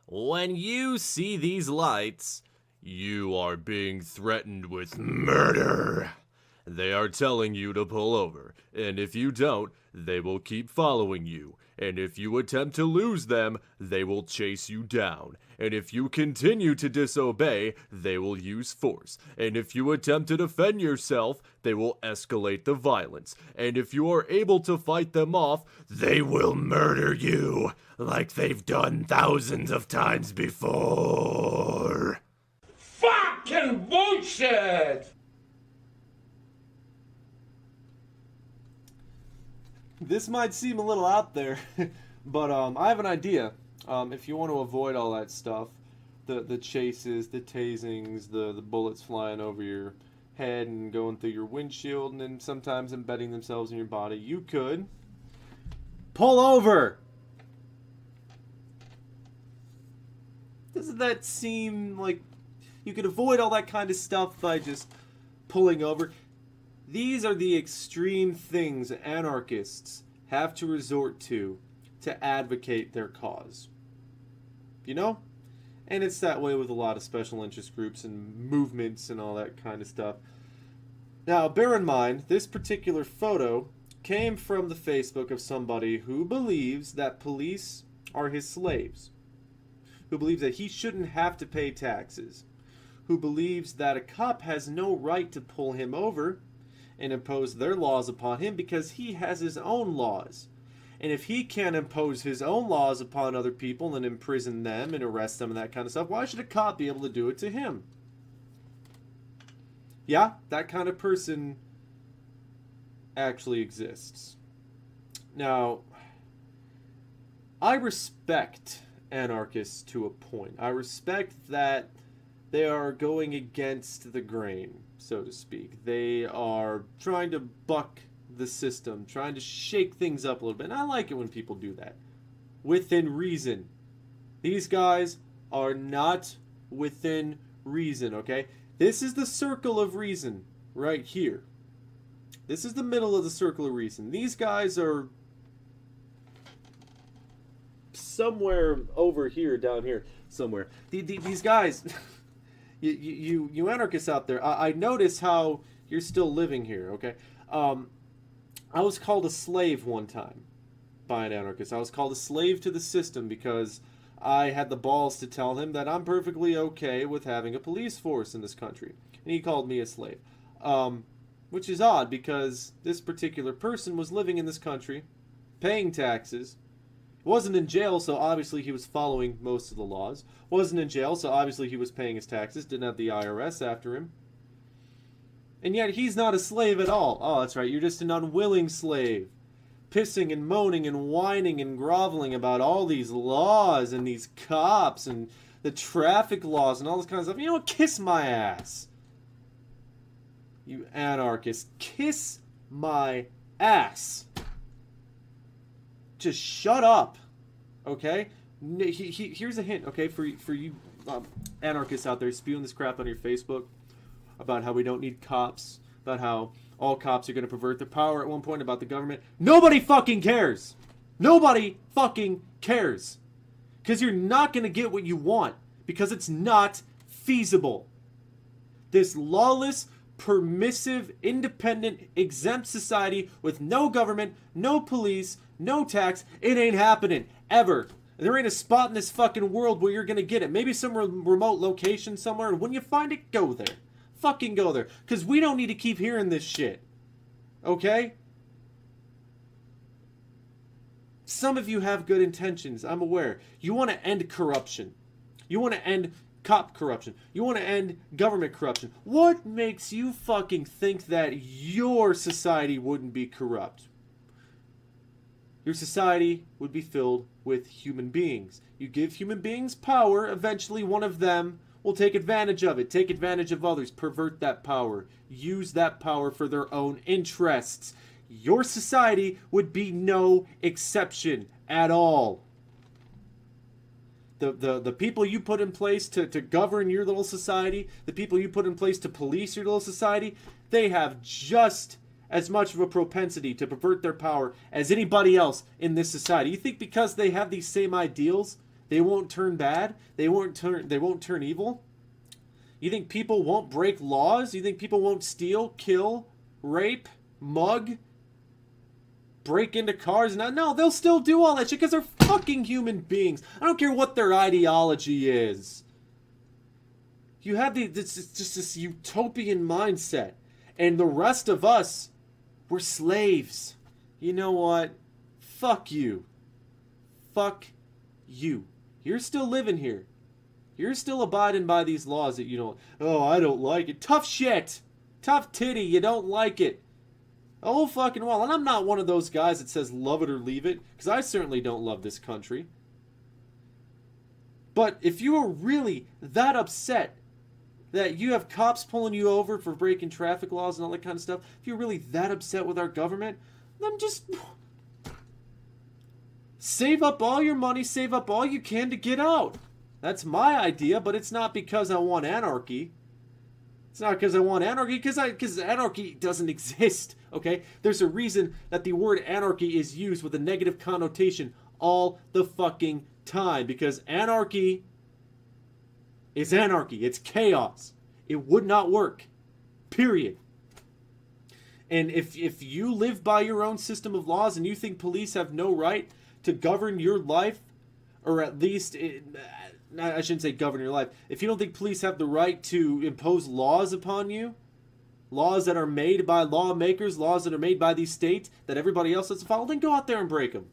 When you see these lights, you are being threatened with murder. They are telling you to pull over, and if you don't, they will keep following you. And if you attempt to lose them, they will chase you down. And if you continue to disobey, they will use force. And if you attempt to defend yourself, they will escalate the violence. And if you are able to fight them off, they will murder you, like they've done thousands of times before. Fucking bullshit! This might seem a little out there, but I have an idea. If you want to avoid all that stuff, the chases, the tasings, the bullets flying over your head and going through your windshield and then sometimes embedding themselves in your body, you could pull over. Doesn't that seem like you could avoid all that kind of stuff by just pulling over? These are the extreme things anarchists have to resort to advocate their cause. You know? And it's that way with a lot of special interest groups and movements and all that kind of stuff. Now, bear in mind, this particular photo came from the Facebook of somebody who believes that police are his slaves, who believes that he shouldn't have to pay taxes, who believes that a cop has no right to pull him over and impose their laws upon him because he has his own laws. And if he can't impose his own laws upon other people and imprison them and arrest them and that kind of stuff, why should a cop be able to do it to him? Yeah, that kind of person actually exists. Now, I respect anarchists to a point. I respect that they are going against the grain, so to speak. They are trying to buck the system, trying to shake things up a little bit. And I like it when people do that. Within reason. These guys are not within reason, okay? This is the circle of reason right here. This is the middle of the circle of reason. These guys are somewhere over here, down here, somewhere. These guys... You anarchists out there, I notice how you're still living here, okay? I was called a slave one time by an anarchist. I was called a slave to the system because I had the balls to tell him that I'm perfectly okay with having a police force in this country. And he called me a slave. Which is odd because this particular person was living in this country, paying taxes, wasn't in jail, so obviously he was following most of the laws. Wasn't in jail, so obviously he was paying his taxes. Didn't have the IRS after him. And yet he's not a slave at all. Oh, that's right, you're just an unwilling slave. Pissing and moaning and whining and groveling about all these laws and these cops and the traffic laws and all this kind of stuff. You know what? Kiss my ass. You anarchist. Kiss my ass. Just shut up, okay? Here's a hint, okay, for you anarchists out there spewing this crap on your Facebook about how we don't need cops, about how all cops are going to pervert their power at one point, about the government. Nobody fucking cares. Nobody fucking cares. Because you're not going to get what you want, because it's not feasible. This lawless, permissive, independent, exempt society with no government, no police, no tax, it ain't happening, ever. There ain't a spot in this fucking world where you're gonna get it. Maybe some remote location somewhere, and when you find it, go there. Fucking go there. Because we don't need to keep hearing this shit. Okay? Some of you have good intentions, I'm aware. You want to end corruption. You want to end cop corruption. You want to end government corruption. What makes you fucking think that your society wouldn't be corrupt? Your society would be filled with human beings. You give human beings power, eventually one of them will take advantage of it, take advantage of others, pervert that power, use that power for their own interests. Your society would be no exception at all. The people you put in place to govern your little society, the people you put in place to police your little society, they have just as much of a propensity to pervert their power as anybody else in this society. You think because they have these same ideals, They won't turn bad? They won't turn evil? You think people won't break laws? You think people won't steal, kill, rape, mug, break into cars? No, they'll still do all that shit because they're fucking human beings. I don't care what their ideology is. You have this utopian mindset. And the rest of us, we're slaves. You know what? Fuck you. Fuck you. You're still living here. You're still abiding by these laws that you don't... Oh, I don't like it. Tough shit. Tough titty. You don't like it. Oh, fucking well. And I'm not one of those guys that says love it or leave it. Because I certainly don't love this country. But if you are really that upset that you have cops pulling you over for breaking traffic laws and all that kind of stuff, if you're really that upset with our government, then just save up all your money, save up all you can to get out. That's my idea, but it's not because I want anarchy. It's not because I want anarchy, because anarchy doesn't exist, okay? There's a reason that the word anarchy is used with a negative connotation all the fucking time, because anarchy is anarchy. It's chaos. It would not work. Period. And if you live by your own system of laws and you think police have no right to govern your life, or at least, I shouldn't say govern your life, if you don't think police have the right to impose laws upon you, laws that are made by lawmakers, laws that are made by these states that everybody else has to follow, then go out there and break them.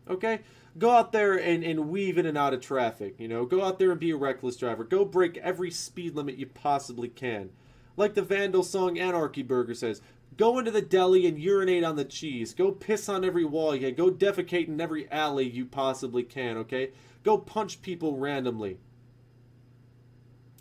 Okay? Go out there and weave in and out of traffic, you know. Go out there and be a reckless driver. Go break every speed limit you possibly can. Like the Vandal song Anarchy Burger says, go into the deli and urinate on the cheese. Go piss on every wall you can. Go defecate in every alley you possibly can, okay? Go punch people randomly.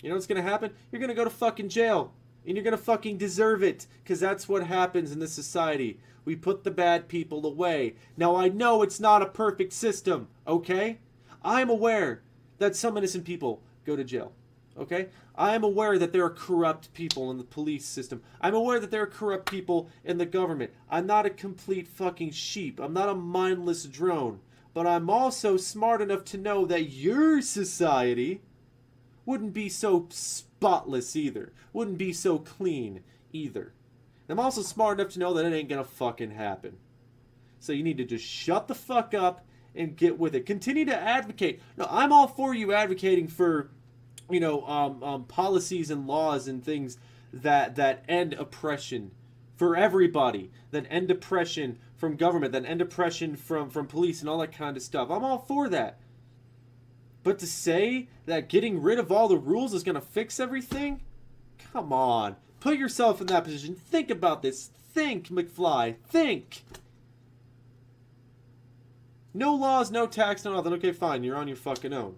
You know what's going to happen? You're going to go to fucking jail. And you're going to fucking deserve it. Because that's what happens in this society. We put the bad people away. Now, I know it's not a perfect system, okay? I'm aware that some innocent people go to jail, okay? I'm aware that there are corrupt people in the police system. I'm aware that there are corrupt people in the government. I'm not a complete fucking sheep. I'm not a mindless drone. But I'm also smart enough to know that your society wouldn't be so spotless either. Wouldn't be so clean either. I'm also smart enough to know that it ain't gonna fucking happen. So you need to just shut the fuck up and get with it. Continue to advocate. No, I'm all for you advocating for, you know, policies and laws and things that end oppression for everybody, that end oppression from government, that end oppression from police and all that kind of stuff. I'm all for that. But to say that getting rid of all the rules is gonna fix everything? Come on. Put yourself in that position. Think about this. Think, McFly. Think. No laws, no tax, no nothing. Okay, fine. You're on your fucking own.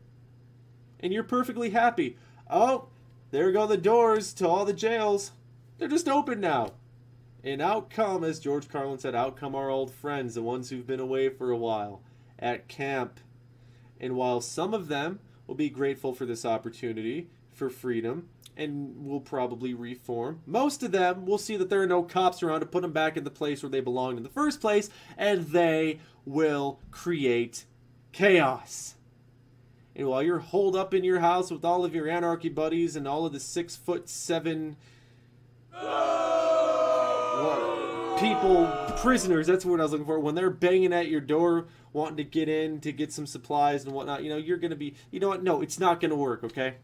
And you're perfectly happy. Oh, there go the doors to all the jails. They're just open now. And out come, as George Carlin said, out come our old friends, the ones who've been away for a while, at camp. And while some of them will be grateful for this opportunity, for freedom, and will probably reform, most of them will see that there are no cops around to put them back in the place where they belonged in the first place, and they will create chaos. And while you're holed up in your house with all of your anarchy buddies and all of the 6'7" people, prisoners, that's what I was looking for, when they're banging at your door wanting to get in to get some supplies and whatnot, you know, you're going to be, you know what, no, it's not going to work, okay?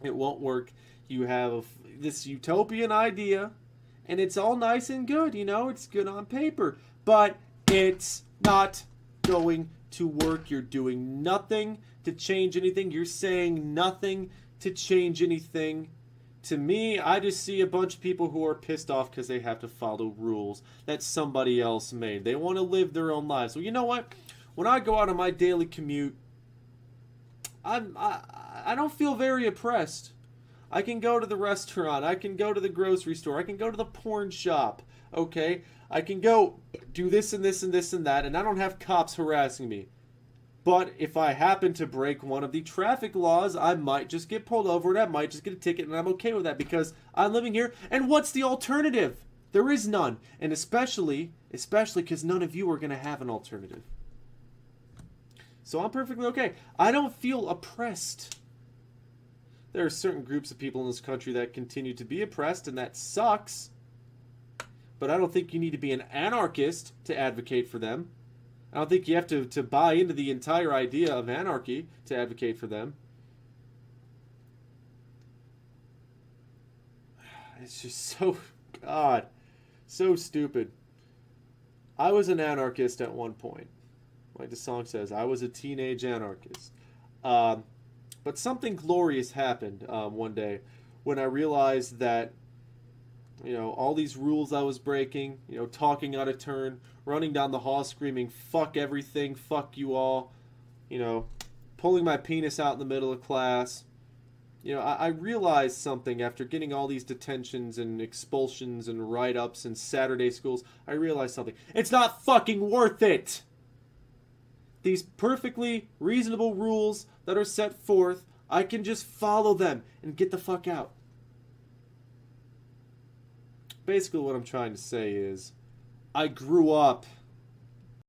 It won't work. You have this utopian idea, and it's all nice and good, you know, it's good on paper, but it's not going to work. You're doing nothing to change anything. You're saying nothing to change anything. To me, I just see a bunch of people who are pissed off because they have to follow rules that somebody else made. They want to live their own lives. Well, you know what? When I go out on my daily commute, I don't feel very oppressed. I can go to the restaurant. I can go to the grocery store. I can go to the porn shop. Okay? I can go do this and this and this and that, and I don't have cops harassing me. But if I happen to break one of the traffic laws, I might just get pulled over and I might just get a ticket, and I'm okay with that because I'm living here. And what's the alternative? There is none. And especially because none of you are going to have an alternative. So I'm perfectly okay. I don't feel oppressed. There are certain groups of people in this country that continue to be oppressed, and that sucks. But I don't think you need to be an anarchist to advocate for them. I don't think you have to buy into the entire idea of anarchy to advocate for them. It's just so, God, so stupid. I was an anarchist at one point. Like the song says, I was a teenage anarchist. But something glorious happened one day when I realized that, all these rules I was breaking, talking out of turn, running down the hall screaming, fuck everything, fuck you all, pulling my penis out in the middle of class. I realized something after getting all these detentions and expulsions and write-ups and Saturday schools. I realized something. It's not fucking worth it! These perfectly reasonable rules that are set forth, I can just follow them and get the fuck out. Basically what I'm trying to say is, I grew up